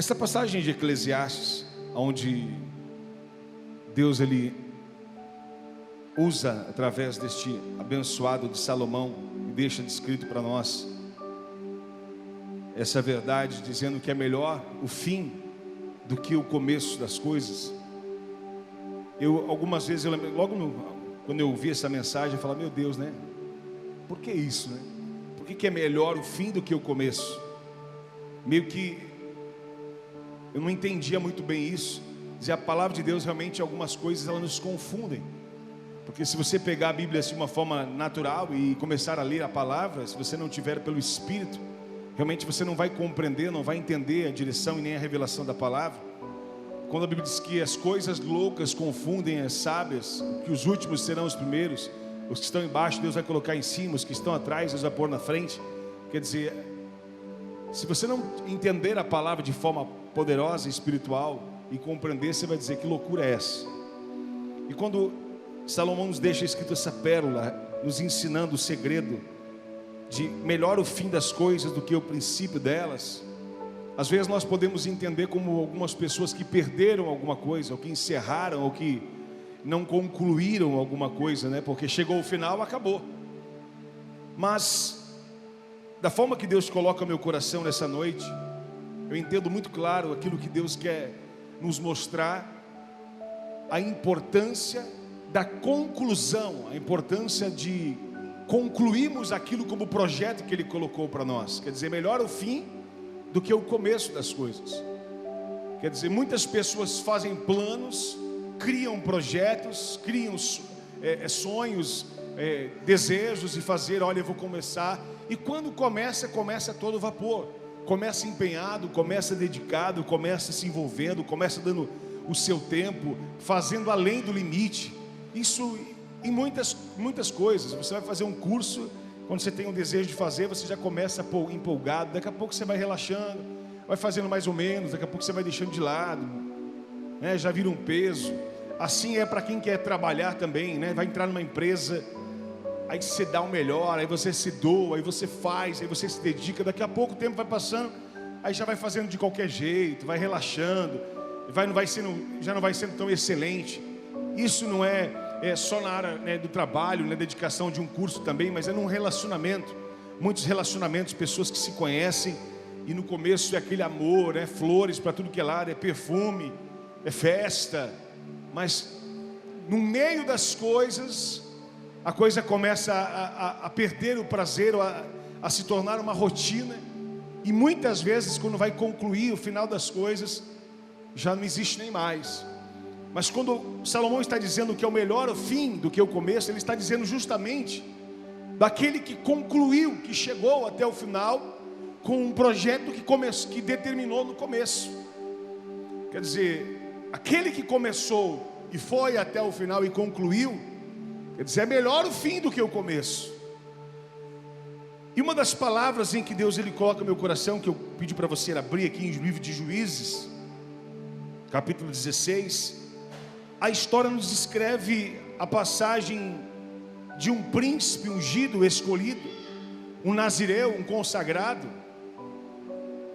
Essa passagem de Eclesiastes, onde Deus ele usa através deste abençoado de Salomão e deixa descrito para nós essa verdade, dizendo que é melhor o fim do que o começo das coisas. Algumas vezes eu lembro, quando eu ouvi essa mensagem, eu falava, meu Deus, né? Por que isso, né? Por que é melhor o fim do que o começo? Meio que eu não entendia muito bem isso. Dizer, a palavra de Deus realmente, algumas coisas elas nos confundem. Porque se você pegar a Bíblia assim, de uma forma natural e começar a ler a palavra, se você não tiver pelo Espírito, realmente você não vai compreender, não vai entender a direção e nem a revelação da palavra. Quando a Bíblia diz que as coisas loucas confundem as sábias, que os últimos serão os primeiros, os que estão embaixo Deus vai colocar em cima, os que estão atrás Deus vai pôr na frente. Quer dizer, se você não entender a palavra de forma poderosa, espiritual, e compreender, você vai dizer, que loucura é essa? E quando Salomão nos deixa escrito essa pérola, nos ensinando o segredo de melhor o fim das coisas do que o princípio delas, às vezes nós podemos entender como algumas pessoas que perderam alguma coisa, ou que encerraram, ou que não concluíram alguma coisa, né? Porque chegou o final, acabou. Mas da forma que Deus coloca meu coração nessa noite, eu entendo muito claro aquilo que Deus quer nos mostrar, a importância da conclusão, a importância de concluirmos aquilo como projeto que Ele colocou para nós. Quer dizer, melhor o fim do que o começo das coisas. Quer dizer, muitas pessoas fazem planos, criam projetos, criam sonhos, desejos de fazer, olha, eu vou começar, e quando começa a todo vapor, começa empenhado, começa dedicado, começa se envolvendo, começa dando o seu tempo, fazendo além do limite. Isso em muitas coisas. Você vai fazer um curso, quando você tem um desejo de fazer, você já começa empolgado, daqui a pouco você vai relaxando, vai fazendo mais ou menos, daqui a pouco você vai deixando de lado, né? Já vira um peso. Assim é para quem quer trabalhar também, né? Vai entrar numa empresa, aí você dá o melhor, aí você se doa, aí você faz, aí você se dedica, daqui a pouco o tempo vai passando, aí já vai fazendo de qualquer jeito, vai relaxando, já não vai sendo tão excelente. Isso não é só na área, né, do trabalho, na dedicação de um curso também, mas é num relacionamento. Muitos relacionamentos, pessoas que se conhecem, e no começo é aquele amor, flores para tudo que é lado, é perfume, é festa, mas no meio das coisas, a coisa começa a perder o prazer, a se tornar uma rotina, e muitas vezes quando vai concluir o final das coisas, já não existe nem mais. Mas quando Salomão está dizendo que é o melhor o fim do que o começo, ele está dizendo justamente daquele que concluiu, que chegou até o final com um projeto que determinou no começo. Quer dizer, aquele que começou e foi até o final e concluiu, quer dizer, é melhor o fim do que o começo. E uma das palavras em que Deus ele coloca no meu coração, que eu pedi para você abrir aqui em livro de Juízes, capítulo 16, a história nos descreve a passagem de um príncipe ungido, escolhido, um nazireu, um consagrado,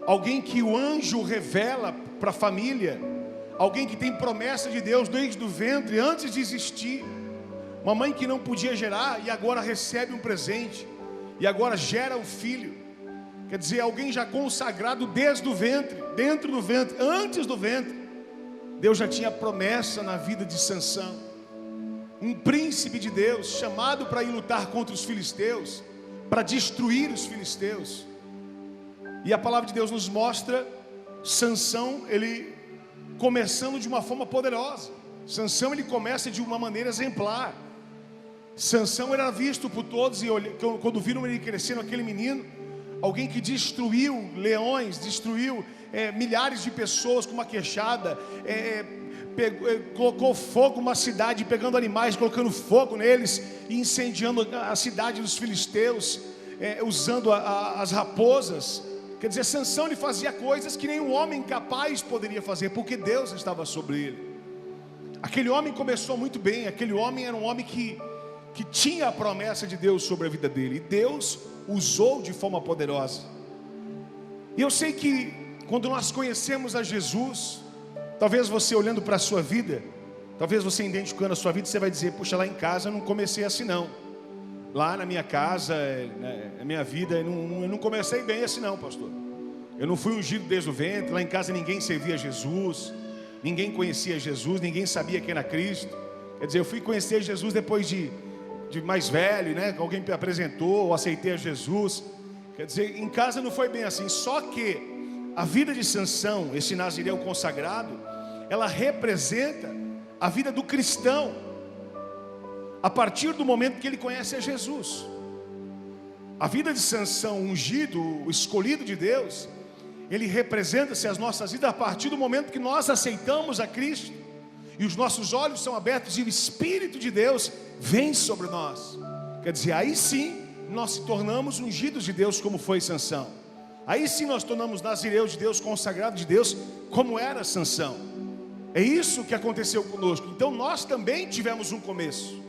alguém que o anjo revela para a família, alguém que tem promessa de Deus desde o ventre, antes de existir, uma mãe que não podia gerar e agora recebe um presente, e agora gera um filho. Quer dizer, alguém já consagrado desde o ventre, dentro do ventre, antes do ventre. Deus já tinha promessa na vida de Sansão, um príncipe de Deus, chamado para ir lutar contra os filisteus, para destruir os filisteus. E a palavra de Deus nos mostra Sansão, ele começando de uma forma poderosa. Sansão, ele começa de uma maneira exemplar. Sansão era visto por todos, e quando viram ele crescendo, aquele menino, alguém que destruiu leões, destruiu milhares de pessoas com uma queixada, colocou fogo numa cidade, pegando animais, colocando fogo neles e incendiando a cidade dos filisteus, usando as raposas. Quer dizer, Sansão ele fazia coisas que nenhum homem capaz poderia fazer, porque Deus estava sobre ele. Aquele homem começou muito bem. Aquele homem era um homem que tinha a promessa de Deus sobre a vida dele, e Deus usou de forma poderosa. E eu sei que quando nós conhecemos a Jesus, talvez você olhando para a sua vida, talvez você identificando a sua vida, você vai dizer: puxa, lá em casa eu não comecei assim não. Lá na minha casa, na minha vida, eu não comecei bem assim não, pastor. Eu não fui ungido desde o ventre. Lá em casa ninguém servia Jesus, ninguém conhecia Jesus, ninguém sabia quem era Cristo. Quer dizer, eu fui conhecer Jesus depois de mais velho, né? Alguém me apresentou, eu aceitei a Jesus. Quer dizer, em casa não foi bem assim. Só que a vida de Sansão, esse nazireu consagrado, ela representa a vida do cristão a partir do momento que ele conhece a Jesus. A vida de Sansão, ungido, o escolhido de Deus, ele representa-se as nossas vidas a partir do momento que nós aceitamos a Cristo e os nossos olhos são abertos e o Espírito de Deus vem sobre nós. Quer dizer, aí sim nós se tornamos ungidos de Deus, como foi Sansão. Aí sim nós tornamos nazireus de Deus, consagrados de Deus, como era Sansão. É isso que aconteceu conosco. Então nós também tivemos um começo.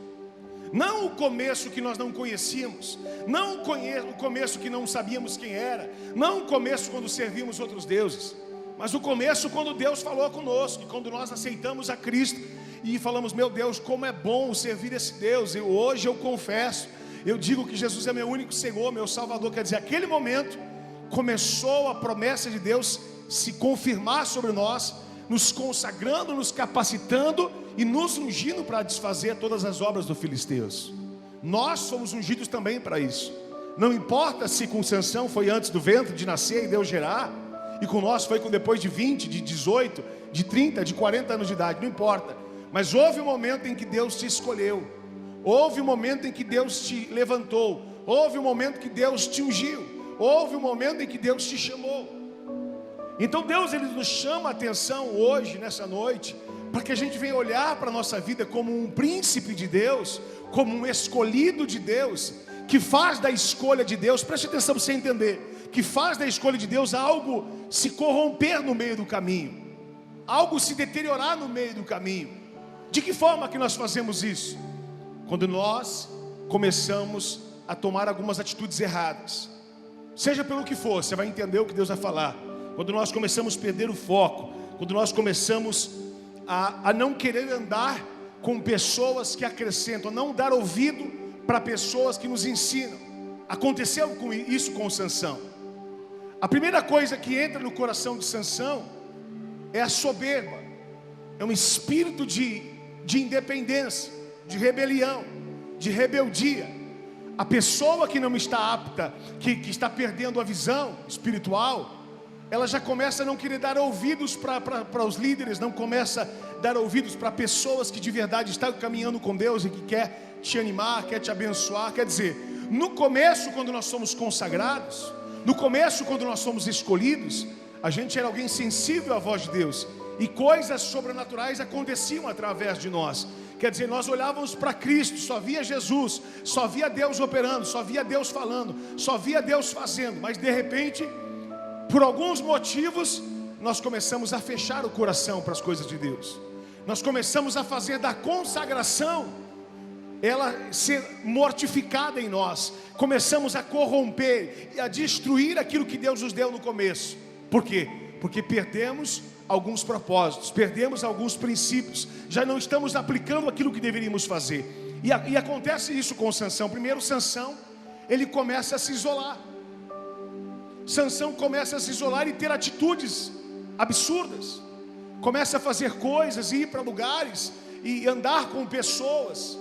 Não o começo que nós não conhecíamos, não o começo que não sabíamos quem era, não o começo quando servíamos outros deuses, mas o começo quando Deus falou conosco, quando nós aceitamos a Cristo e falamos: meu Deus, como é bom servir esse Deus. Hoje eu confesso, eu digo que Jesus é meu único Senhor, meu Salvador. Quer dizer, aquele momento começou a promessa de Deus se confirmar sobre nós, nos consagrando, nos capacitando e nos ungindo para desfazer todas as obras dos filisteus. Nós somos ungidos também para isso. Não importa se com Sansão foi antes do ventre de nascer e Deus gerar, e com nós foi com depois de 20, de 18, de 30, de 40 anos de idade, não importa. Mas houve um momento em que Deus te escolheu, houve um momento em que Deus te levantou, houve um momento que Deus te ungiu, houve um momento em que Deus te chamou. Então Deus, ele nos chama a atenção hoje, nessa noite, para que a gente venha olhar para a nossa vida como um príncipe de Deus, como um escolhido de Deus, que faz da escolha de Deus, preste atenção para você entender, que faz da escolha de Deus algo se corromper no meio do caminho, algo se deteriorar no meio do caminho. De que forma que nós fazemos isso? Quando nós começamos a tomar algumas atitudes erradas, seja pelo que for, você vai entender o que Deus vai falar. Quando nós começamos a perder o foco, quando nós começamos a não querer andar com pessoas que acrescentam, a não dar ouvido para pessoas que nos ensinam. Aconteceu isso com Sansão. A primeira coisa que entra no coração de Sansão é a soberba, é um espírito de independência, de rebelião, de rebeldia. A pessoa que não está apta, que está perdendo a visão espiritual, ela já começa a não querer dar ouvidos para os líderes, não começa a dar ouvidos para pessoas que de verdade estão caminhando com Deus e que quer te animar, quer te abençoar. Quer dizer, no começo, quando nós somos consagrados, no começo, quando nós somos escolhidos, a gente era alguém sensível à voz de Deus e coisas sobrenaturais aconteciam através de nós. Quer dizer, nós olhávamos para Cristo, só via Jesus, só via Deus operando, só via Deus falando, só via Deus fazendo, mas de repente, por alguns motivos, nós começamos a fechar o coração para as coisas de Deus. Nós começamos a fazer da consagração ela ser mortificada em nós. Começamos a corromper e a destruir aquilo que Deus nos deu no começo. Por quê? Porque perdemos alguns propósitos, perdemos alguns princípios, já não estamos aplicando aquilo que deveríamos fazer. E acontece isso com Sansão. Primeiro, Sansão, ele começa a se isolar. Sansão começa a se isolar e ter atitudes absurdas. Começa a fazer coisas, ir para lugares e andar com pessoas,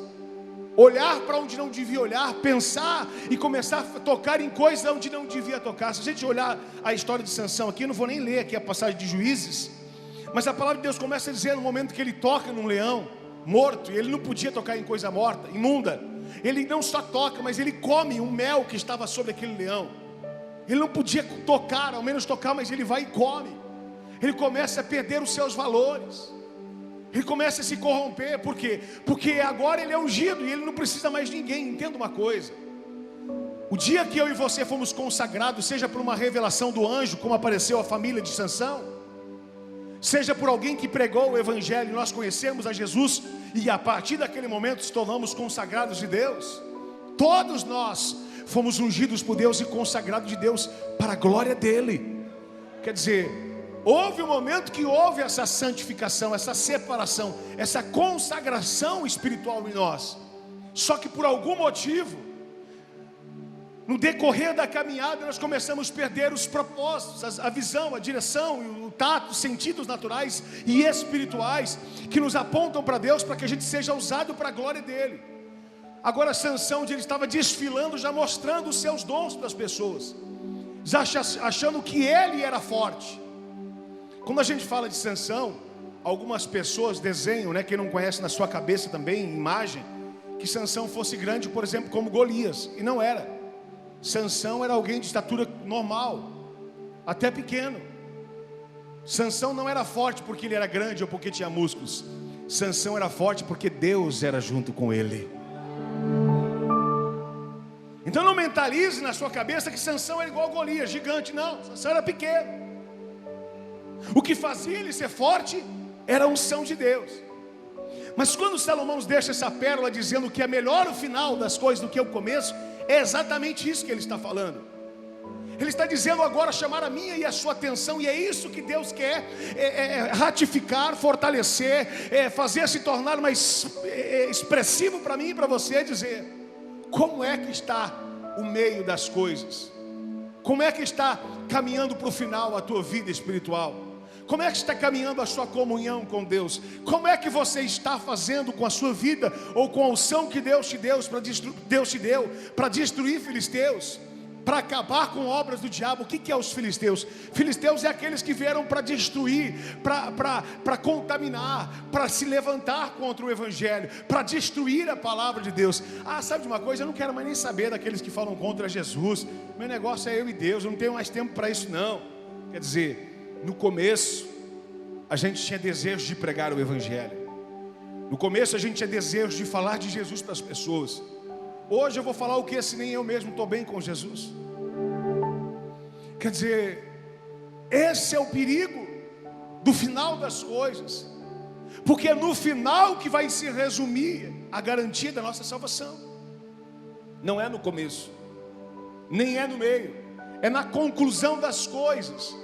olhar para onde não devia olhar, pensar e começar a tocar em coisas onde não devia tocar. Se a gente olhar a história de Sansão aqui, eu não vou nem ler aqui a passagem de Juízes, mas a palavra de Deus começa a dizer no momento que ele toca num leão morto, e ele não podia tocar em coisa morta, imunda. Ele não só toca, mas ele come um mel que estava sobre aquele leão. Ele não podia tocar, ao menos tocar, mas ele vai e come. Ele começa a perder os seus valores. Ele começa a se corromper. Por quê? Porque agora ele é ungido e ele não precisa mais de ninguém. Entenda uma coisa: o dia que eu e você fomos consagrados, seja por uma revelação do anjo, como apareceu a família de Sansão, seja por alguém que pregou o evangelho, nós conhecemos a Jesus e a partir daquele momento nos tornamos consagrados de Deus. Todos nós fomos ungidos por Deus e consagrados de Deus para a glória dele. Quer dizer, houve um momento que houve essa santificação, essa separação, essa consagração espiritual em nós. Só que por algum motivo, no decorrer da caminhada, nós começamos a perder os propósitos, a visão, a direção, o tato, os sentidos naturais e espirituais que nos apontam para Deus, para que a gente seja usado para a glória dele. Agora Sansão, ele estava desfilando, já mostrando os seus dons para as pessoas, já achando que ele era forte. Quando a gente fala de Sansão, algumas pessoas desenham, né, quem não conhece na sua cabeça também, imagem, que Sansão fosse grande, por exemplo, como Golias, e não era. Sansão era alguém de estatura normal, até pequeno. Sansão não era forte porque ele era grande ou porque tinha músculos. Sansão era forte porque Deus era junto com ele. Então não mentalize na sua cabeça que Sansão era igual a Golias, gigante. Não, Sansão era pequeno. O que fazia ele ser forte era a unção de Deus. Mas quando Salomão nos deixa essa pérola dizendo que é melhor o final das coisas do que o começo, é exatamente isso que ele está falando. Ele está dizendo agora chamar a minha e a sua atenção, e é isso que Deus quer, ratificar, fortalecer, fazer se tornar mais expressivo para mim e para você, dizer como é que está o meio das coisas, como é que está caminhando para o final a tua vida espiritual. Como é que está caminhando a sua comunhão com Deus? Como é que você está fazendo com a sua vida, ou com a unção que Deus te deu para destruir filisteus, para acabar com obras do diabo? O que é os filisteus? Filisteus é aqueles que vieram para destruir, para contaminar, para se levantar contra o evangelho, para destruir a palavra de Deus. Sabe de uma coisa? Eu não quero mais nem saber daqueles que falam contra Jesus. Meu negócio é eu e Deus, eu não tenho mais tempo para isso não. Quer dizer, no começo, a gente tinha desejo de pregar o evangelho. No começo a gente tinha desejo de falar de Jesus para as pessoas. Hoje eu vou falar o que se nem eu mesmo estou bem com Jesus. Quer dizer, esse é o perigo do final das coisas, porque é no final que vai se resumir a garantia da nossa salvação. Não é no começo, nem é no meio, é na conclusão das coisas.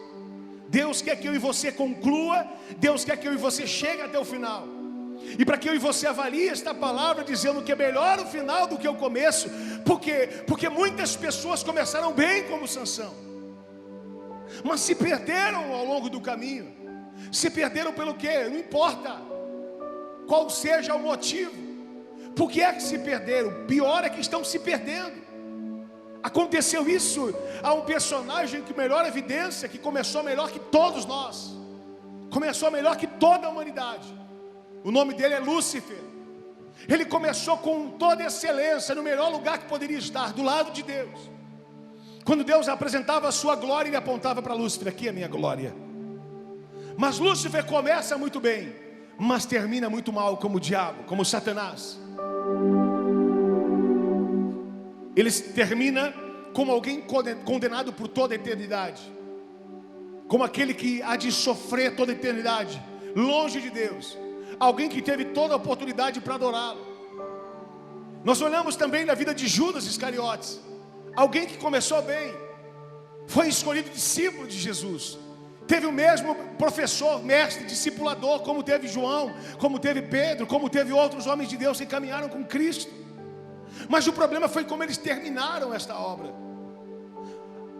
Deus quer que eu e você conclua, Deus quer que eu e você chegue até o final. E para que eu e você avalie esta palavra dizendo que é melhor o final do que o começo, porque muitas pessoas começaram bem como Sansão, mas se perderam ao longo do caminho. Se perderam pelo quê? Não importa qual seja o motivo. Por que é que se perderam? Pior é que estão se perdendo. Aconteceu isso a um personagem que melhor evidência, que começou melhor que todos nós, começou melhor que toda a humanidade. O nome dele é Lúcifer. Ele começou com toda excelência, no melhor lugar que poderia estar, do lado de Deus. Quando Deus apresentava a sua glória, ele apontava para Lúcifer: aqui é a minha glória. Mas Lúcifer começa muito bem, mas termina muito mal, como o diabo, como Satanás. Ele termina como alguém condenado por toda a eternidade, como aquele que há de sofrer toda a eternidade, longe de Deus. Alguém que teve toda a oportunidade para adorá-lo. Nós olhamos também na vida de Judas Iscariotes, alguém que começou bem, foi escolhido discípulo de Jesus, teve o mesmo professor, mestre, discipulador, como teve João, como teve Pedro, como teve outros homens de Deus que caminharam com Cristo. Mas o problema foi como eles terminaram esta obra.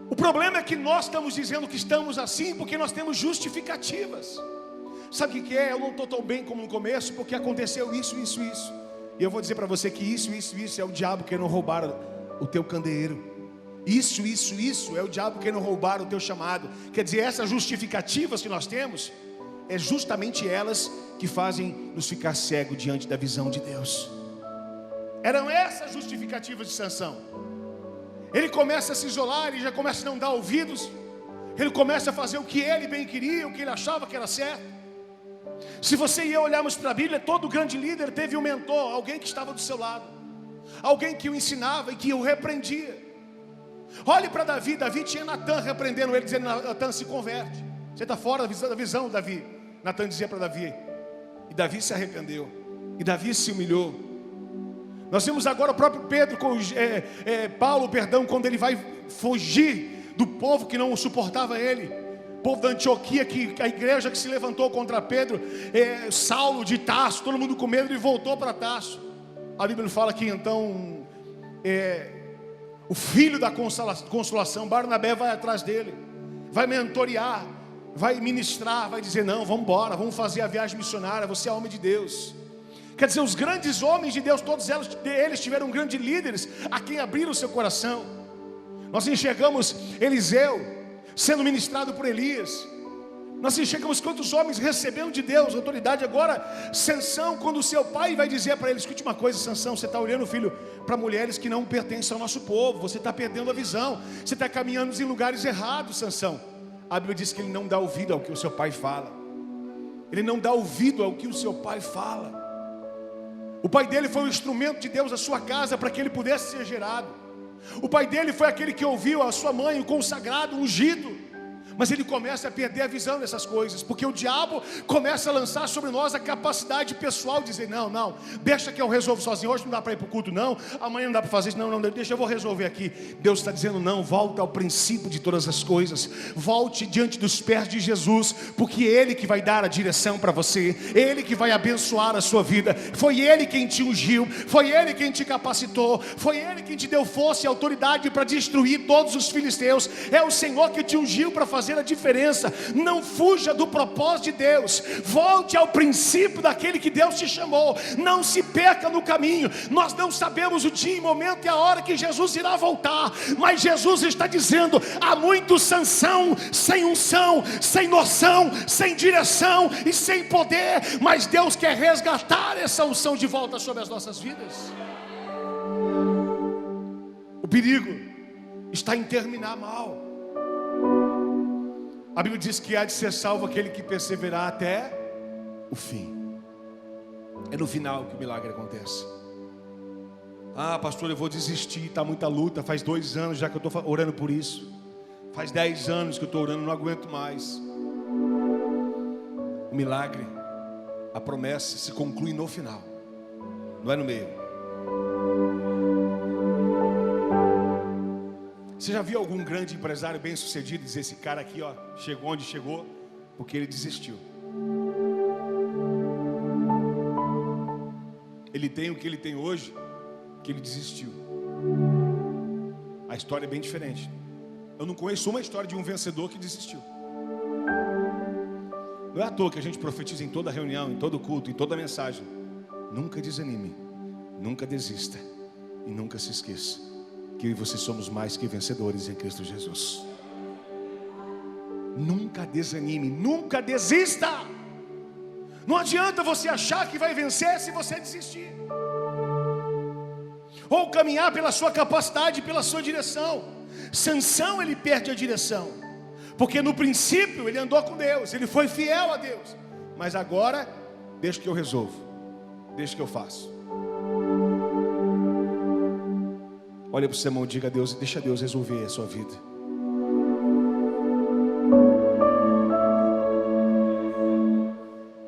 O problema é que nós estamos dizendo que estamos assim porque nós temos justificativas. Sabe o que é? Eu não estou tão bem como no começo porque aconteceu isso. E eu vou dizer para você que isso é o diabo querendo roubar o teu candeeiro. Isso é o diabo querendo roubar o teu chamado. Quer dizer, essas justificativas que nós temos, é justamente elas que fazem nos ficar cegos diante da visão de Deus. Eram essas justificativas de Sansão. Ele começa a se isolar, ele já começa a não dar ouvidos, ele começa a fazer o que ele bem queria, o que ele achava que era certo. Se você e eu olharmos para a Bíblia, todo grande líder teve um mentor, alguém que estava do seu lado, alguém que o ensinava e que o repreendia. Olhe para Davi. Davi tinha Natan repreendendo ele, dizendo: Natan, se converte, você está fora da visão, Davi. Natan dizia para Davi, e Davi se arrependeu, e Davi se humilhou. Nós vimos agora o próprio Pedro, Paulo, quando ele vai fugir do povo que não suportava ele, povo da Antioquia, a igreja que se levantou contra Pedro, Saulo de Tarso, todo mundo com medo, e voltou para Tarso. A Bíblia fala que então o filho da consolação, Barnabé, vai atrás dele, vai mentorear, vai ministrar, vai dizer: não, vamos embora, vamos fazer a viagem missionária, você é homem de Deus. Quer dizer, os grandes homens de Deus, todos eles tiveram grandes líderes a quem abriram o seu coração. Nós enxergamos Eliseu sendo ministrado por Elias. Nós enxergamos quantos homens recebendo de Deus autoridade. Agora, Sansão, quando o seu pai vai dizer para ele: escute uma coisa, Sansão, você está olhando, filho, para mulheres que não pertencem ao nosso povo, você está perdendo a visão, você está caminhando em lugares errados, Sansão. A Bíblia diz que ele não dá ouvido ao que o seu pai fala. Ele não dá ouvido ao que o seu pai fala. O pai dele foi o instrumento de Deus à sua casa para que ele pudesse ser gerado. O pai dele foi aquele que ouviu a sua mãe, o consagrado, o ungido. Mas ele começa a perder a visão dessas coisas, porque o diabo começa a lançar sobre nós a capacidade pessoal de dizer: não, deixa que eu resolvo sozinho, hoje não dá para ir para o culto não, amanhã não dá para fazer isso, não, deixa, eu vou resolver aqui. Deus está dizendo: não, volta ao princípio de todas as coisas, volte diante dos pés de Jesus, porque Ele que vai dar a direção para você, Ele que vai abençoar a sua vida. Foi Ele quem te ungiu, foi Ele quem te capacitou, foi Ele quem te deu força e autoridade para destruir todos os filisteus. É o Senhor que te ungiu para fazer a diferença. Não fuja do propósito de Deus, volte ao princípio daquele que Deus te chamou, não se perca no caminho. Nós não sabemos o dia, momento e a hora que Jesus irá voltar, mas Jesus está dizendo: há muito Sansão sem unção, sem noção, sem direção e sem poder, mas Deus quer resgatar essa unção de volta sobre as nossas vidas. O perigo está em terminar mal. A Bíblia diz que há de ser salvo aquele que perseverar até o fim. É no final que o milagre acontece. Ah, pastor, eu vou desistir, está muita luta, faz 2 anos já que eu estou orando por isso, faz 10 anos que eu estou orando, não aguento mais. O milagre, a promessa se conclui no final, não é no meio. Você já viu algum grande empresário bem sucedido dizer: esse cara aqui, chegou onde chegou porque ele desistiu? Ele tem o que ele tem hoje porque ele desistiu. A história é bem diferente. Eu não conheço uma história de um vencedor que desistiu. Não é à toa que a gente profetiza em toda reunião, em todo culto, em toda mensagem: nunca desanime, nunca desista e nunca se esqueça que eu e você somos mais que vencedores em Cristo Jesus. Nunca desanime, nunca desista. Não adianta você achar que vai vencer se você desistir, ou caminhar pela sua capacidade, pela sua direção. Sansão, ele perde a direção, porque no princípio ele andou com Deus, ele foi fiel a Deus, mas agora, deixa que eu resolvo, deixa que eu faço. Olha para o seu irmão e diga a Deus: deixa Deus resolver a sua vida.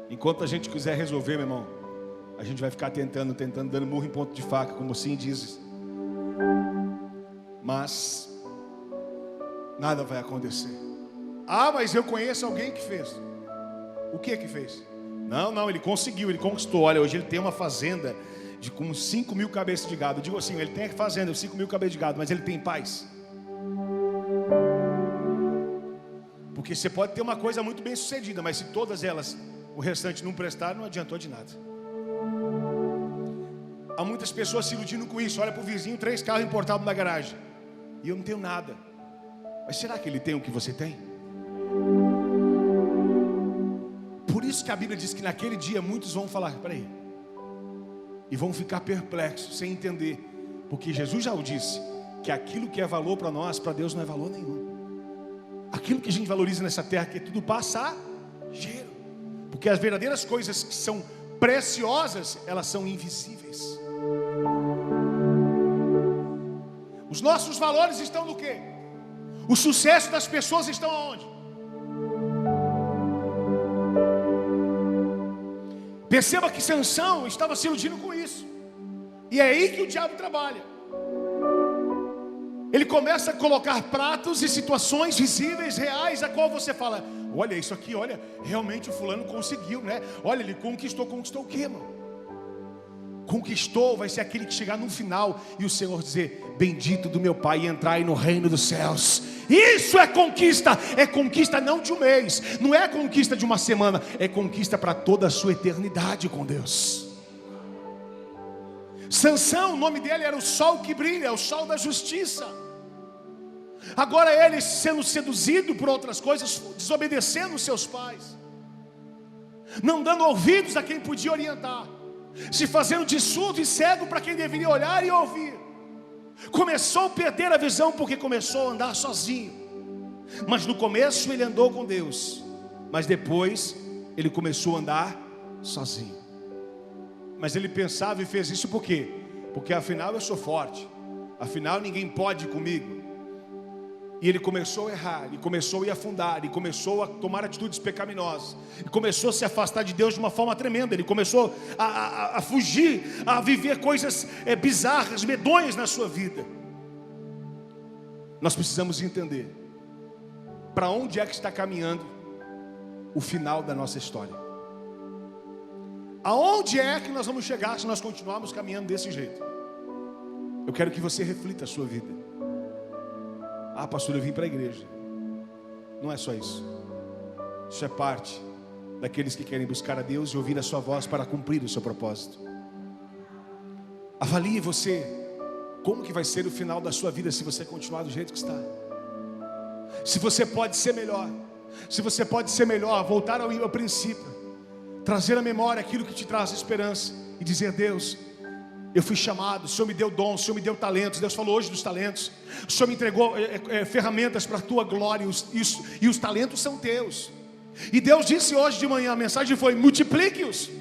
Enquanto a gente quiser resolver, meu irmão, a gente vai ficar tentando, dando murro em ponto de faca, como assim dizes. Mas nada vai acontecer. Ah, mas eu conheço alguém que fez. O que fez? Não, ele conseguiu, ele conquistou. Olha, hoje ele tem uma fazenda de com 5.000 cabeças de gado. Eu digo assim, ele tem a fazenda de 5.000 cabeças de gado, mas ele tem paz. Porque você pode ter uma coisa muito bem sucedida, mas se todas elas, o restante não prestar, não adiantou de nada. Há muitas pessoas se iludindo com isso. Olha para o vizinho, 3 carros importados na garagem, e eu não tenho nada. Mas será que ele tem o que você tem? Por isso que a Bíblia diz que naquele dia muitos vão falar: peraí, e vão ficar perplexos, sem entender, porque Jesus já o disse, que aquilo que é valor para nós, para Deus não é valor nenhum. Aquilo que a gente valoriza nessa terra, que é tudo passageiro, porque as verdadeiras coisas que são preciosas, elas são invisíveis. Os nossos valores estão no quê? O sucesso das pessoas estão aonde? Perceba que Sansão estava se iludindo com isso. E é aí que o diabo trabalha. ele começa a colocar pratos e situações visíveis, reais, a qual você fala: olha isso aqui, olha, realmente o fulano conseguiu, né? Olha, ele conquistou o quê, irmão? Conquistou, vai ser aquele que chegar no final e o Senhor dizer: bendito do meu Pai, e entrar aí no reino dos céus. Isso é conquista não de um mês, não é conquista de uma semana, é conquista para toda a sua eternidade com Deus. Sansão, o nome dele era o sol que brilha, o sol da justiça. Agora ele sendo seduzido por outras coisas, desobedecendo os seus pais, não dando ouvidos a quem podia orientar, se fazendo de surdo e cego para quem deveria olhar e ouvir. Começou a perder a visão porque começou a andar sozinho. Mas no começo ele andou com Deus, mas depois ele começou a andar sozinho. Mas ele pensava e fez isso por quê? Porque afinal eu sou forte, afinal ninguém pode comigo. E ele começou a errar, e começou a ir afundar, e começou a tomar atitudes pecaminosas, e começou a se afastar de Deus de uma forma tremenda. Ele começou a fugir, a viver coisas bizarras, medonhas na sua vida. Nós precisamos entender para onde é que está caminhando o final da nossa história. Aonde é que nós vamos chegar se nós continuarmos caminhando desse jeito? Eu quero que você reflita a sua vida. Ah, pastor, eu vim para a igreja. Não é só isso. Isso é parte daqueles que querem buscar a Deus e ouvir a sua voz para cumprir o seu propósito. Avalie você, como que vai ser o final da sua vida se você continuar do jeito que está. Se você pode ser melhor. Se você pode ser melhor, voltar ao princípio, trazer à memória aquilo que te traz esperança e dizer: Deus, eu fui chamado, o Senhor me deu dons, o Senhor me deu talentos. Deus falou hoje dos talentos. O Senhor me entregou ferramentas para a tua glória, e os talentos são teus. E Deus disse hoje de manhã, a mensagem foi: multiplique-os.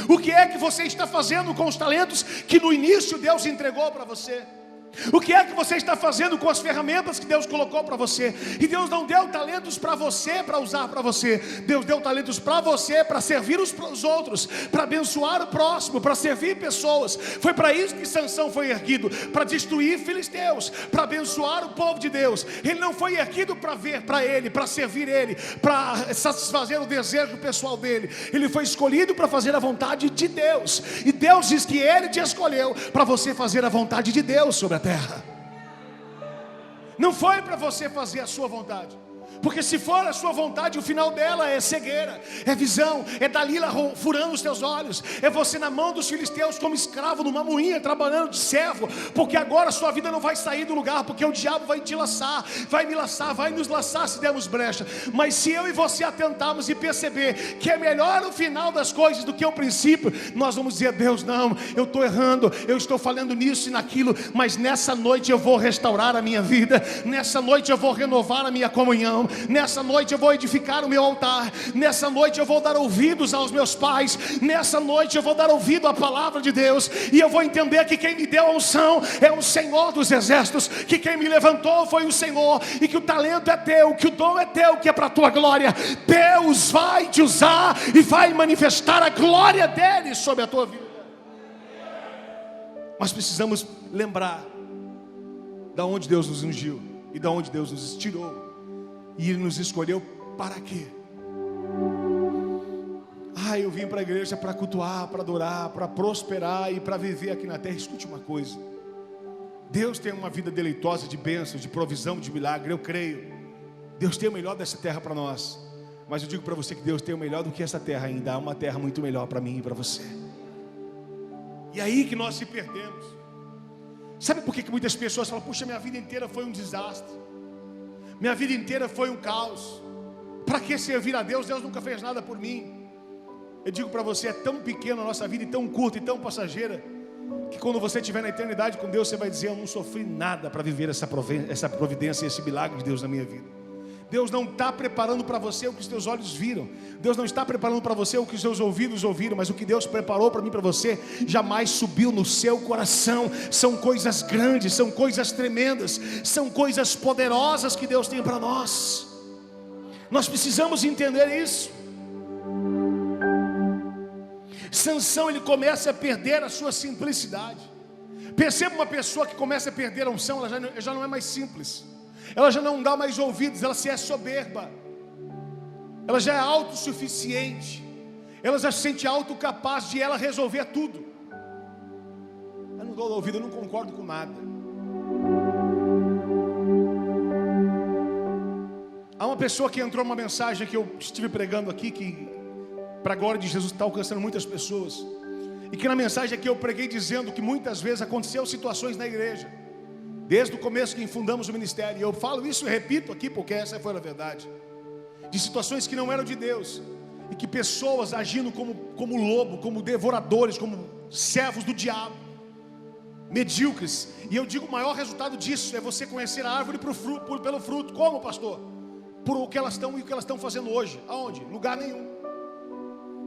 O que é que você está fazendo com os talentos que no início Deus entregou para você? O que é que você está fazendo com as ferramentas que Deus colocou para você? E Deus não deu talentos para você, para usar para você. Deus deu talentos para você, para servir os outros, para abençoar o próximo, para servir pessoas. Foi para isso que Sansão foi erguido, para destruir filisteus, para abençoar o povo de Deus. Ele não foi erguido para ver para ele, para servir ele, para satisfazer o desejo pessoal dele. Ele foi escolhido para fazer a vontade de Deus. E Deus diz que ele te escolheu para você fazer a vontade de Deus sobre a terra. Não foi para você fazer a sua vontade, porque se for a sua vontade, o final dela é cegueira, é visão, é Dalila furando os teus olhos, é você na mão dos filisteus como escravo numa moinha, trabalhando de servo, porque agora a sua vida não vai sair do lugar, porque o diabo vai te laçar, vai me laçar, vai nos laçar se dermos brecha. Mas se eu e você atentarmos e perceber que é melhor o final das coisas do que o princípio, nós vamos dizer: Deus, não, eu estou errando, eu estou falando nisso e naquilo, mas nessa noite eu vou restaurar a minha vida, nessa noite eu vou renovar a minha comunhão, nessa noite eu vou edificar o meu altar, nessa noite eu vou dar ouvidos aos meus pais, nessa noite eu vou dar ouvido à palavra de Deus, e eu vou entender que quem me deu a unção é o Senhor dos exércitos, que quem me levantou foi o Senhor, e que o talento é teu, que o dom é teu, que é para a tua glória. Deus vai te usar e vai manifestar a glória dele sobre a tua vida. Mas precisamos lembrar da onde Deus nos ungiu e da onde Deus nos tirou. E Ele nos escolheu para quê? Eu vim para a igreja para cultuar, para adorar, para prosperar e para viver aqui na terra. Escute uma coisa: Deus tem uma vida deleitosa de bênção, de provisão, de milagre, eu creio. Deus tem o melhor dessa terra para nós. Mas eu digo para você que Deus tem o melhor do que essa terra ainda. Há uma terra muito melhor para mim e para você. E aí que nós se perdemos. Sabe por que muitas pessoas falam: puxa, minha vida inteira foi um desastre, minha vida inteira foi um caos, para que servir a Deus? Deus nunca fez nada por mim. Eu digo para você, é tão pequena a nossa vida, e tão curta e tão passageira, que quando você estiver na eternidade com Deus, você vai dizer: eu não sofri nada para viver essa providência e esse milagre de Deus na minha vida. Deus não está preparando para você o que os teus olhos viram, Deus não está preparando para você o que os seus ouvidos ouviram, mas o que Deus preparou para mim e para você jamais subiu no seu coração. São coisas grandes, são coisas tremendas, são coisas poderosas que Deus tem para nós. Nós precisamos entender isso. Sansão, ele começa a perder a sua simplicidade. Perceba uma pessoa que começa a perder a unção, ela já não é mais simples. Ela já não dá mais ouvidos, ela se é soberba. Ela já é autossuficiente. Ela já se sente autocapaz de ela resolver tudo. Eu não dou ouvido, eu não concordo com nada. Há uma pessoa que entrou numa mensagem que eu estive pregando aqui, que para a glória de Jesus está alcançando muitas pessoas. E que na mensagem aqui eu preguei dizendo que muitas vezes aconteceu situações na igreja, desde o começo que fundamos o ministério. E eu falo isso e repito aqui porque essa foi a verdade. De situações que não eram de Deus. E que pessoas agindo como lobo, como devoradores, como servos do diabo, medíocres. E eu digo, o maior resultado disso é você conhecer a árvore pelo fruto. Como, pastor? Por o que elas estão e o que elas estão fazendo hoje. Aonde? Lugar nenhum.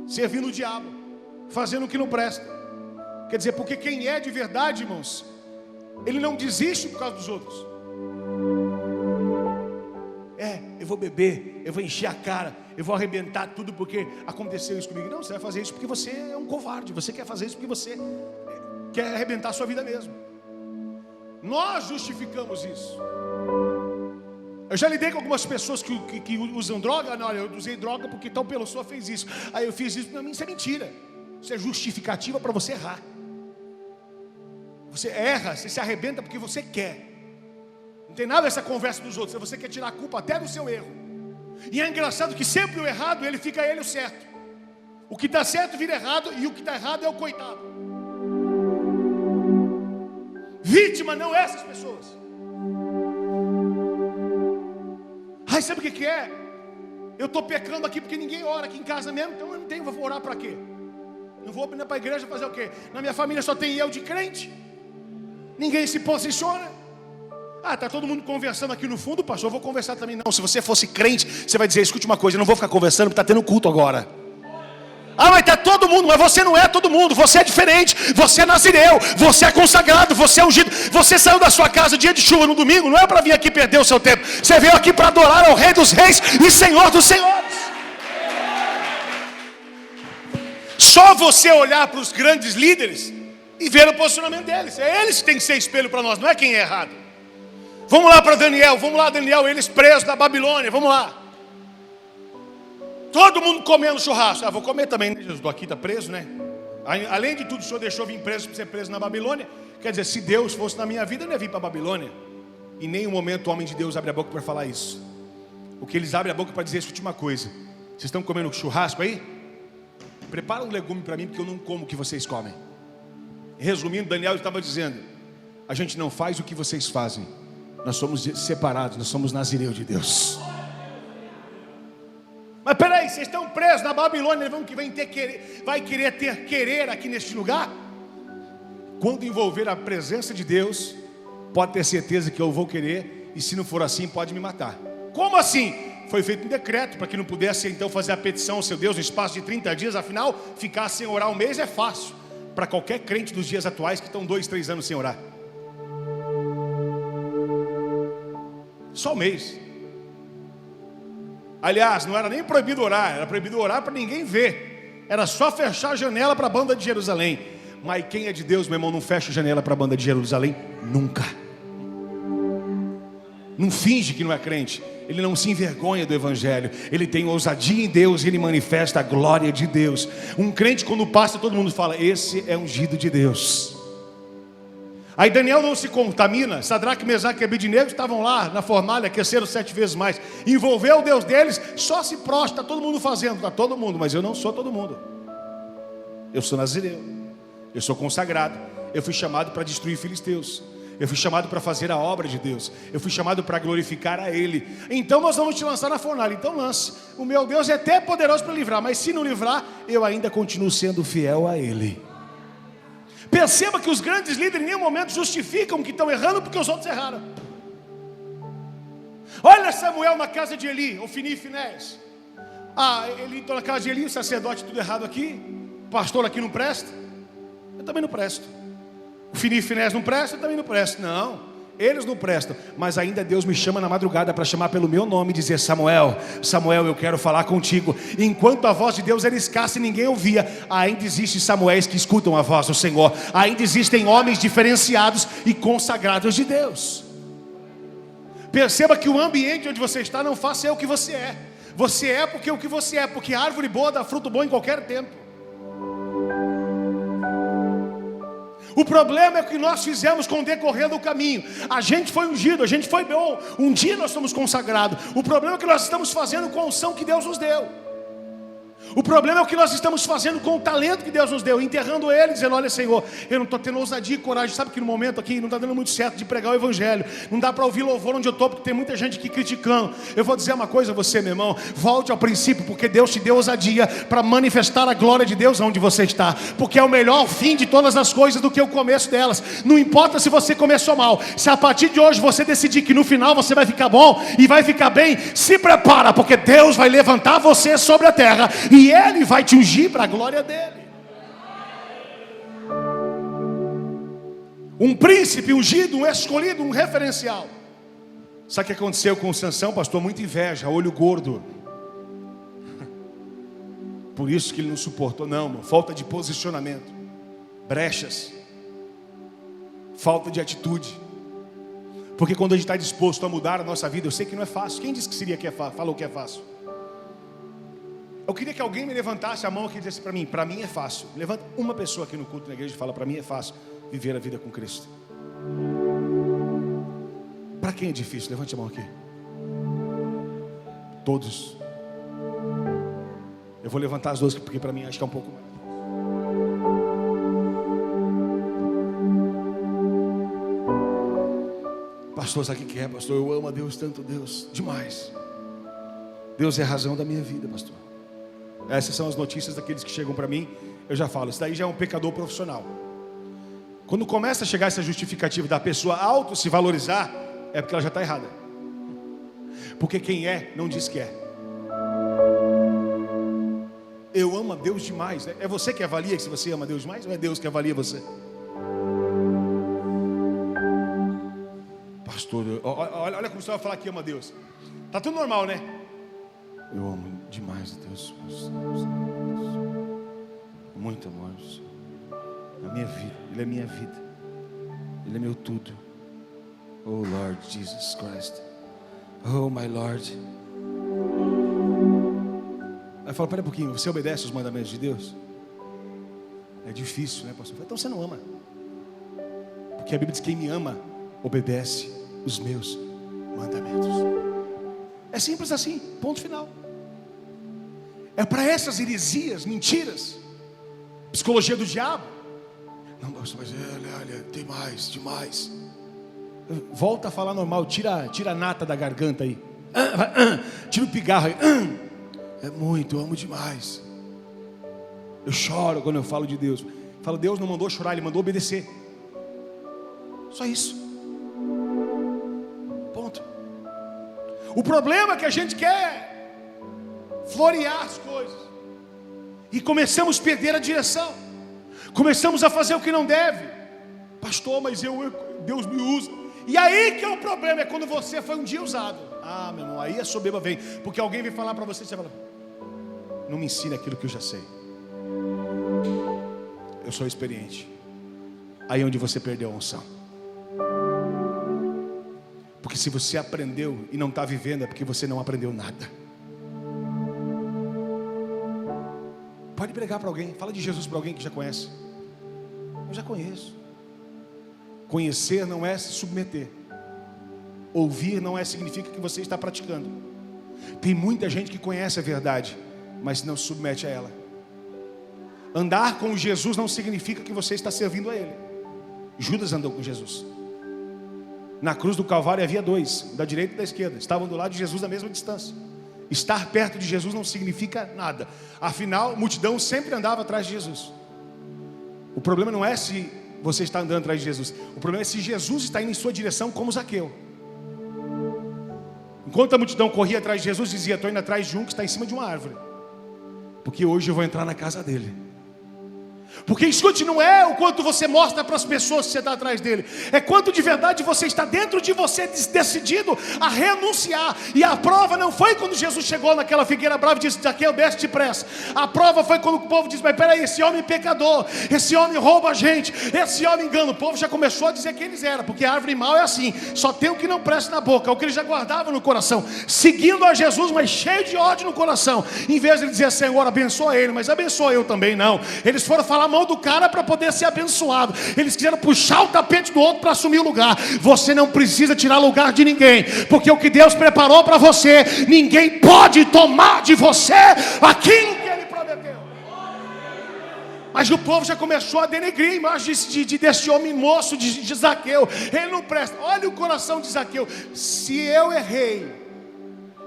Servindo o diabo, fazendo o que não presta. Quer dizer, porque quem é de verdade, irmãos, ele não desiste por causa dos outros. Eu vou beber, eu vou encher a cara, eu vou arrebentar tudo porque aconteceu isso comigo. Não, você vai fazer isso porque você é um covarde. Você quer fazer isso porque você quer arrebentar a sua vida mesmo. Nós justificamos isso. Eu já lidei com algumas pessoas que usam droga. Não, eu usei droga porque tal pessoa fez isso. Aí eu fiz isso. Não, isso é mentira. Isso é justificativa para você errar. Você erra, você se arrebenta porque você quer. Não tem nada dessa conversa dos outros. Você quer tirar a culpa até do seu erro. E é engraçado que sempre o errado, ele fica ele o certo. O que está certo vira errado e o que está errado é o coitado. Vítima não é essas pessoas. Ai, sabe o que é? Eu estou pecando aqui porque ninguém ora aqui em casa mesmo. Então eu não tenho, vou orar para quê? Não vou para a igreja fazer o quê? Na minha família só tem eu de crente. Ninguém se posiciona. Está todo mundo conversando aqui no fundo, pastor, eu vou conversar também. Não, se você fosse crente, você vai dizer, escute uma coisa, eu não vou ficar conversando porque está tendo culto agora. Mas está todo mundo, mas você não é todo mundo, você é diferente, você é nazireu, você é consagrado, você é ungido. Você saiu da sua casa dia de chuva no domingo, não é para vir aqui perder o seu tempo. Você veio aqui para adorar ao Rei dos Reis e Senhor dos Senhores. Só você olhar para os grandes líderes e ver o posicionamento deles. É eles que têm que ser espelho para nós, não é quem é errado. Vamos lá para Daniel, eles presos na Babilônia, vamos lá. Todo mundo comendo churrasco. Vou comer também, né? Jesus, aqui está preso, né? Além de tudo, o Senhor deixou vir preso para ser preso na Babilônia. Quer dizer, se Deus fosse na minha vida, eu não ia vir para a Babilônia. Em nenhum momento o homem de Deus abre a boca para falar isso. O que eles abrem a boca para dizer essa última coisa. Vocês estão comendo churrasco aí? Prepara um legume para mim, porque eu não como o que vocês comem. Resumindo, Daniel estava dizendo, a gente não faz o que vocês fazem. Nós somos separados, nós somos nazireus de Deus. Mas peraí, vocês estão presos na Babilônia, vai querer ter querer aqui neste lugar? Quando envolver a presença de Deus, pode ter certeza que eu vou querer, e se não for assim, pode me matar. Como assim? Foi feito um decreto para que não pudesse então fazer a petição ao seu Deus no espaço de 30 dias, afinal, ficar sem orar um mês é fácil, para qualquer crente dos dias atuais que estão 2, 3 anos sem orar. Só um mês. Aliás, não era nem proibido orar, era proibido orar para ninguém ver. Era só fechar a janela para a banda de Jerusalém. Mas quem é de Deus, meu irmão, não fecha a janela para a banda de Jerusalém? Nunca. Não finge que não é crente. Ele não se envergonha do evangelho. Ele tem ousadia em Deus e ele manifesta a glória de Deus. Um crente, quando passa, todo mundo fala, esse é ungido de Deus. Aí Daniel não se contamina. Sadraque, Mesaque e Abednego estavam lá na fornalha, aqueceram 7 vezes mais. Envolveu o Deus deles, só se prostra. Está todo mundo fazendo, está todo mundo. Mas eu não sou todo mundo. Eu sou nazireu. Eu sou consagrado. Eu fui chamado para destruir filisteus. Eu fui chamado para fazer a obra de Deus. Eu fui chamado para glorificar a Ele. Então nós vamos te lançar na fornalha. Então lance. O meu Deus é até poderoso para livrar. Mas se não livrar, eu ainda continuo sendo fiel a Ele. Perceba que os grandes líderes em nenhum momento justificam que estão errando porque os outros erraram. Olha Samuel na casa de Eli, Ofni e Finéias. Eli está na casa de Eli, o sacerdote tudo errado aqui, o pastor aqui não presta, eu também não presto. Ofni e Finéias não prestam, eu também não presto. Não, eles não prestam, mas ainda Deus me chama na madrugada para chamar pelo meu nome e dizer: Samuel, Samuel, eu quero falar contigo. Enquanto a voz de Deus era escassa e ninguém ouvia, ainda existem Samuéis que escutam a voz do Senhor. Ainda existem homens diferenciados e consagrados de Deus. Perceba que o ambiente onde você está não faz ser o que você é. Você é porque o que você é, porque a árvore boa dá fruto bom em qualquer tempo. O problema é o que nós fizemos com o decorrer do caminho. A gente foi ungido, a gente foi bom. Um dia nós somos consagrados. O problema é o que nós estamos fazendo com a unção que Deus nos deu. O problema é o que nós estamos fazendo com o talento que Deus nos deu, enterrando ele, dizendo: olha, Senhor, eu não estou tendo ousadia e coragem. Sabe que no momento aqui não está dando muito certo de pregar o evangelho. Não dá para ouvir louvor onde eu estou, porque tem muita gente aqui criticando. Eu vou dizer uma coisa a você, meu irmão: volte ao princípio, porque Deus te deu ousadia para manifestar a glória de Deus onde você está. Porque é o melhor fim de todas as coisas do que o começo delas. Não importa se você começou mal. Se a partir de hoje você decidir que no final você vai ficar bom e vai ficar bem, se prepara, porque Deus vai levantar você sobre a terra e Ele vai te ungir para a glória dele. Um príncipe ungido, um escolhido, um referencial. Sabe o que aconteceu com Sansão, pastor? Muita inveja, olho gordo. Por isso que ele não suportou. Não, falta de posicionamento, brechas, falta de atitude. Porque quando a gente está disposto a mudar a nossa vida, eu sei que não é fácil. Quem disse que seria que é fácil? Falou que é fácil. Eu queria que alguém me levantasse a mão aqui e dissesse para mim é fácil. Levanta uma pessoa aqui no culto na igreja e fala: para mim é fácil viver a vida com Cristo. Para quem é difícil? Levante a mão aqui. Todos. Eu vou levantar as duas porque para mim acho que é um pouco mais. Pastor, sabe o que é, pastor? Eu amo a Deus tanto, Deus, demais. Deus é a razão da minha vida, pastor. Essas são as notícias daqueles que chegam para mim. Eu já falo, isso daí já é um pecador profissional. Quando começa a chegar essa justificativa da pessoa auto se valorizar, é porque ela já está errada. Porque quem é, não diz que é. Eu amo a Deus demais. É você que avalia se você ama a Deus demais, ou é Deus que avalia você? Pastor, olha como você vai falar que ama a Deus. Está tudo normal, né? Eu amo demais a Deus. Muito amor. A minha vida, Ele é minha vida. Ele é meu tudo. Oh Lord Jesus Christ. Oh my Lord. Aí fala: pera um pouquinho, você obedece os mandamentos de Deus? É difícil, né, pastor? Então você não ama. Porque a Bíblia diz: quem me ama, obedece os meus mandamentos. É simples assim, ponto final. É para essas heresias, mentiras, psicologia do diabo. Não, pastor, mas olha, tem mais, demais. Volta a falar normal, tira a nata da garganta aí. Tira o pigarro aí. É muito, eu amo demais. Eu choro quando eu falo de Deus. Falo: Deus não mandou chorar, Ele mandou obedecer. Só isso. Ponto. O problema é que a gente quer florear as coisas e começamos a perder a direção. Começamos a fazer o que não deve. Pastor, mas Deus me usa. E aí que é o problema, é quando você foi um dia usado. Ah, meu irmão, aí a soberba vem. Porque alguém vem falar para você, você fala: não me ensina aquilo que eu já sei. Eu sou experiente. Aí é onde você perdeu a unção. Porque se você aprendeu e não está vivendo, é porque você não aprendeu nada. Pode pregar para alguém, fala de Jesus para alguém que já conhece. Eu já conheço. Conhecer não é se submeter. Ouvir não significa que você está praticando. Tem muita gente que conhece a verdade, mas não se submete a ela. Andar com Jesus não significa que você está servindo a Ele. Judas andou com Jesus. Na cruz do Calvário havia dois, da direita e da esquerda. Estavam do lado de Jesus à mesma distância. Estar perto de Jesus não significa nada. Afinal, a multidão sempre andava atrás de Jesus. O problema não é se você está andando atrás de Jesus. O problema é se Jesus está indo em sua direção, como Zaqueu. Enquanto a multidão corria atrás de Jesus, dizia: estou indo atrás de um que está em cima de uma árvore, porque hoje eu vou entrar na casa dele. Porque escute, não é o quanto você mostra para as pessoas que você está atrás dele, é quanto de verdade você está dentro de você decidido a renunciar. E a prova não foi quando Jesus chegou naquela figueira brava e disse: Zaqueu, desce depressa. A prova foi quando o povo disse: mas peraí, esse homem é pecador, esse homem rouba a gente, esse homem engana. O povo já começou a dizer quem eles eram, porque a árvore mal é assim, só tem o que não presta na boca, é o que eles já guardavam no coração, seguindo a Jesus, mas cheio de ódio no coração. Em vez de ele dizer: Senhor, abençoa ele, mas abençoa eu também, não. Eles foram falar mal do cara para poder ser abençoado. Eles quiseram puxar o tapete do outro para assumir o lugar. Você não precisa tirar lugar de ninguém, porque o que Deus preparou para você, ninguém pode tomar de você aquilo que Ele prometeu. Mas o povo já começou a denegrir a imagem desse homem moço, de Zaqueu. Ele não presta. Olha o coração de Zaqueu. Se eu errei,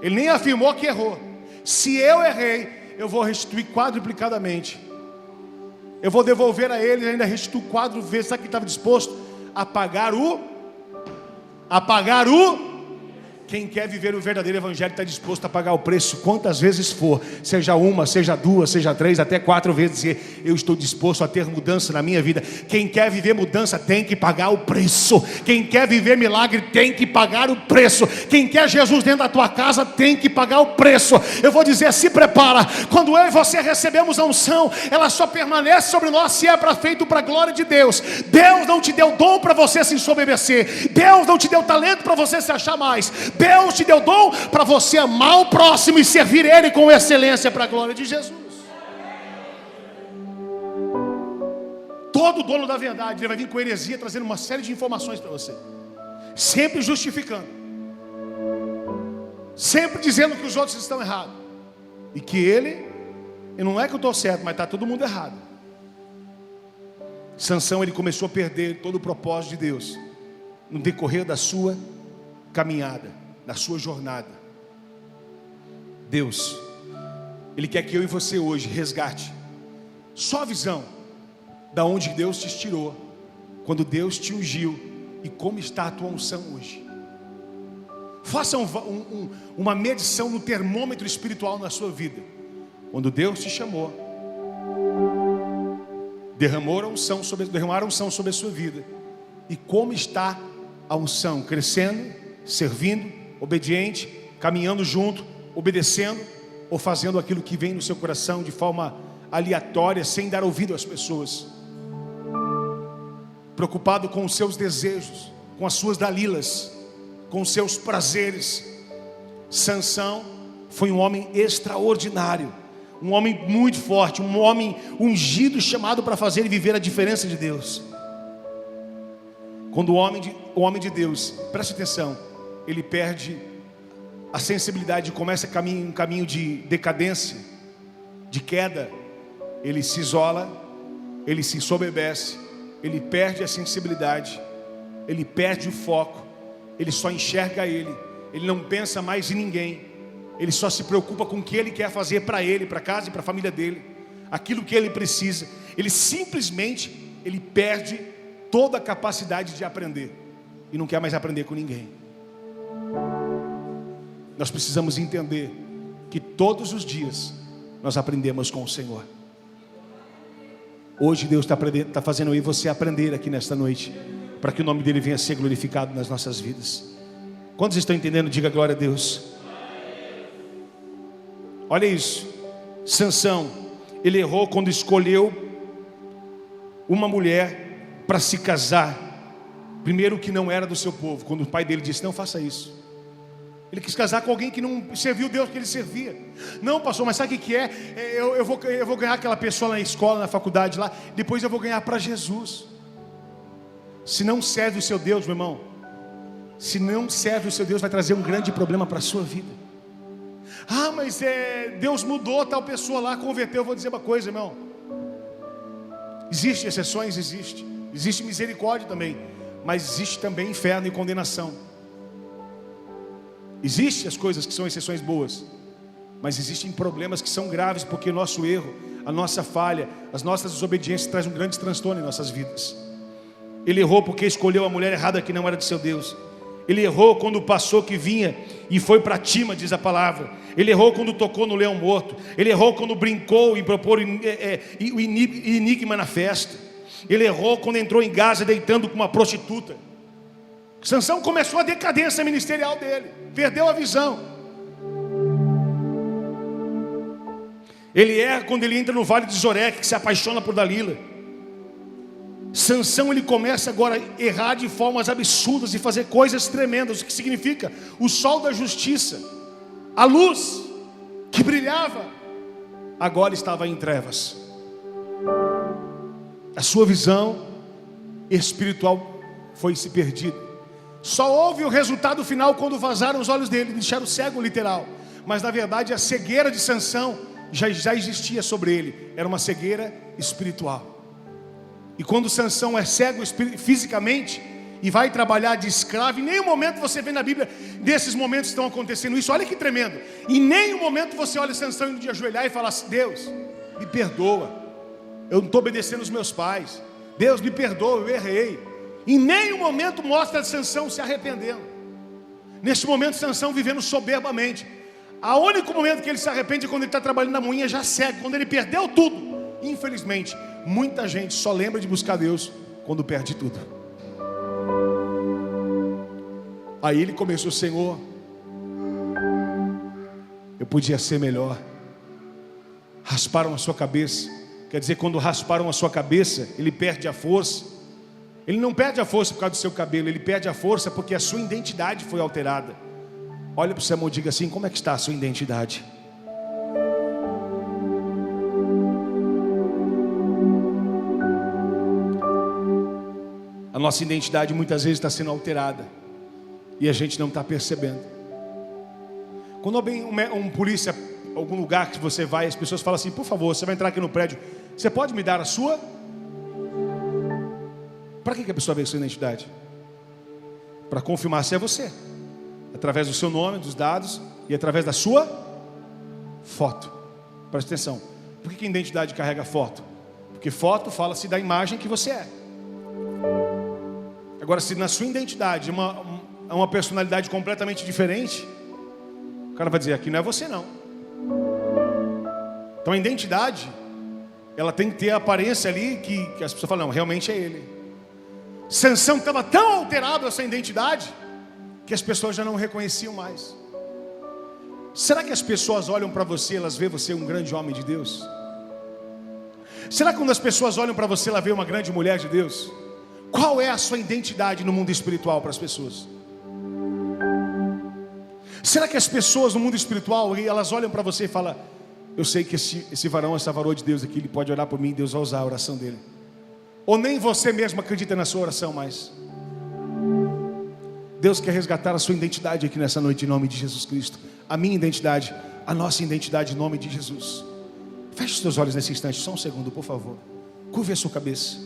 ele nem afirmou que errou. Se eu errei, eu vou restituir quadruplicadamente. Eu vou devolver a ele e ainda restituo 4 vezes. Sabe que estava disposto a pagar o... Quem quer viver o verdadeiro evangelho está disposto a pagar o preço quantas vezes for, seja 1, seja 2, seja 3, até 4 vezes. Dizer: eu estou disposto a ter mudança na minha vida. Quem quer viver mudança tem que pagar o preço. Quem quer viver milagre tem que pagar o preço. Quem quer Jesus dentro da tua casa tem que pagar o preço. Eu vou dizer: se prepara. Quando eu e você recebemos a unção, ela só permanece sobre nós se é feito para a glória de Deus. Deus não te deu dom para você se ensoberbecer. Deus não te deu talento para você se achar mais. Deus te deu dom para você amar o próximo e servir Ele com excelência para a glória de Jesus. Todo dono da verdade, ele vai vir com heresia, trazendo uma série de informações para você, sempre justificando, sempre dizendo que os outros estão errados, e que ele não é que eu estou certo, mas está todo mundo errado. Sansão, ele começou a perder todo o propósito de Deus no decorrer da sua caminhada, na sua jornada. Deus, Ele quer que eu e você hoje resgate só a visão da onde Deus te tirou, quando Deus te ungiu, e como está a tua unção hoje. Faça uma medição no termômetro espiritual na sua vida. Quando Deus te chamou, derramaram unção sobre a sua vida, e como está a unção? Crescendo, servindo, obediente, caminhando junto, obedecendo, ou fazendo aquilo que vem no seu coração de forma aleatória, sem dar ouvido às pessoas, preocupado com os seus desejos, com as suas dalilas, com os seus prazeres. Sansão foi um homem extraordinário, um homem muito forte, um homem ungido, chamado para fazer e viver a diferença de Deus. Quando o homem de Deus, preste atenção, ele perde a sensibilidade, começa um caminho de decadência, de queda, ele se isola, ele se ensoberbece, ele perde a sensibilidade, ele perde o foco, ele só enxerga ele não pensa mais em ninguém, ele só se preocupa com o que ele quer fazer para ele, para casa e para a família dele, aquilo que ele precisa. Ele simplesmente perde toda a capacidade de aprender, e não quer mais aprender com ninguém. Nós precisamos entender que todos os dias nós aprendemos com o Senhor. Hoje Deus está fazendo eu e você aprender aqui nesta noite, para que o nome dele venha a ser glorificado nas nossas vidas. Quantos estão entendendo? Diga glória a Deus. Olha isso. Sansão, ele errou quando escolheu uma mulher para se casar, primeiro que não era do seu povo. Quando o pai dele disse: não faça isso, ele quis casar com alguém que não serviu o Deus que ele servia. Não, pastor, mas sabe o que é? Eu vou ganhar aquela pessoa na escola, na faculdade lá, depois eu vou ganhar para Jesus. Se não serve o seu Deus, meu irmão, se não serve o seu Deus, vai trazer um grande problema para a sua vida. Ah, mas Deus mudou tal pessoa lá, converteu. Eu vou dizer uma coisa, irmão, existem exceções, existe misericórdia também, mas existe também inferno e condenação. Existem as coisas que são exceções boas, mas existem problemas que são graves, porque o nosso erro, a nossa falha, as nossas desobediências trazem um grande transtorno em nossas vidas. Ele errou porque escolheu a mulher errada que não era de seu Deus. Ele errou quando passou que vinha e foi para Tima, diz a palavra. Ele errou quando tocou no leão morto. Ele errou quando brincou e propôs o enigma na festa. Ele errou quando entrou em Gaza deitando com uma prostituta. Sansão começou a decadência ministerial dele. Perdeu a visão. Ele erra quando ele entra no vale de Zoreque, que se apaixona por Dalila. Sansão, ele começa agora a errar de formas absurdas e fazer coisas tremendas. O que significa? O sol da justiça, a luz que brilhava, agora estava em trevas. A sua visão espiritual foi se perdida. Só houve o resultado final quando vazaram os olhos dele, deixaram cego literal. Mas na verdade a cegueira de Sansão já existia sobre ele. Era uma cegueira espiritual. E quando Sansão é cego fisicamente e vai trabalhar de escravo, em nenhum momento você vê na Bíblia desses momentos estão acontecendo isso. Olha que tremendo. Em nenhum momento você olha Sansão indo de ajoelhar e fala assim: Deus, me perdoa, eu não estou obedecendo os meus pais. Deus, me perdoa, eu errei. Em nenhum momento mostra Sansão se arrependendo. Neste momento Sansão vivendo soberbamente. O único momento que ele se arrepende é quando ele está trabalhando na moinha já cego, quando ele perdeu tudo. Infelizmente, muita gente só lembra de buscar Deus quando perde tudo. Aí ele começou: Senhor, eu podia ser melhor. Rasparam a sua cabeça. Quer dizer, quando rasparam a sua cabeça, ele perde a força. Ele não perde a força por causa do seu cabelo, ele perde a força porque a sua identidade foi alterada. Olha para o seu irmão e diga assim: como é que está a sua identidade? A nossa identidade muitas vezes está sendo alterada e a gente não está percebendo. Quando vem um polícia, algum lugar que você vai, as pessoas falam assim: por favor, você vai entrar aqui no prédio, você pode me dar a sua? Para que a pessoa vê a sua identidade? Para confirmar se é você, através do seu nome, dos dados e através da sua foto. Presta atenção. Por que a identidade carrega foto? Porque foto fala-se da imagem que você é. Agora, se na sua identidade uma personalidade completamente diferente, o cara vai dizer: aqui não é você não. Então a identidade, ela tem que ter a aparência ali que as pessoas falam: não, realmente é ele. Sansão estava tão alterado essa identidade que as pessoas já não reconheciam mais. Será que as pessoas olham para você, elas veem você um grande homem de Deus? Será que quando as pessoas olham para você, elas veem uma grande mulher de Deus? Qual é a sua identidade no mundo espiritual para as pessoas? Será que as pessoas no mundo espiritual, elas olham para você e falam: eu sei que esse varão, essa varoa de Deus aqui, ele pode orar por mim e Deus vai usar a oração dele? Ou nem você mesmo acredita na sua oração mais? Deus quer resgatar a sua identidade aqui nessa noite em nome de Jesus Cristo. A minha identidade, a nossa identidade em nome de Jesus. Feche os seus olhos nesse instante, só um segundo, por favor. Curve a sua cabeça.